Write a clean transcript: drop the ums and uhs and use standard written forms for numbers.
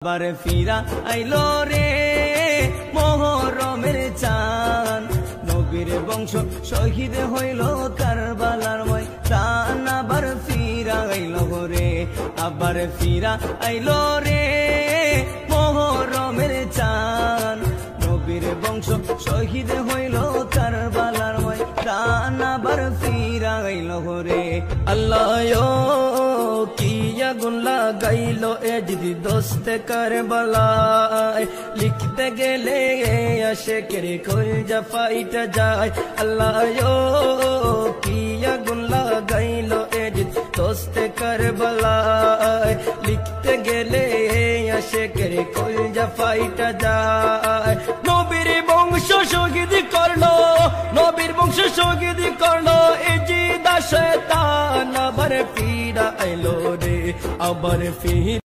আবার ফিরা আইলো রে মোহরমের চাঁদ, নবীর বংশ শহীদ হইল কারবালার ময়দান। আবার ফিরা আইলো রে, আবার ফিরা আইলো রে মোহরমের চাঁদ, নবীর বংশ শহীদ হইল কারবালার ময়দান। আবার ফিরা আইলো রে। আল্লাহ কি আগুন লাগাইলো এ যদি দোস্তে কারবালায়, লিখতে গেলে আশেকের কলজা ফাইটা যায়। আল্লাহ কি আগুন লাগাইলো এ যদি দোস্তে কারবালায়, লিখতে গেলে আশেকের কলজা ফাইটা যায়। নবীর বংশ শহীদ করলো, নবীর বংশ শহীদ করলো এ জিদা শয়তান। আবার ফিরা আইলো রে, আবার ফিরা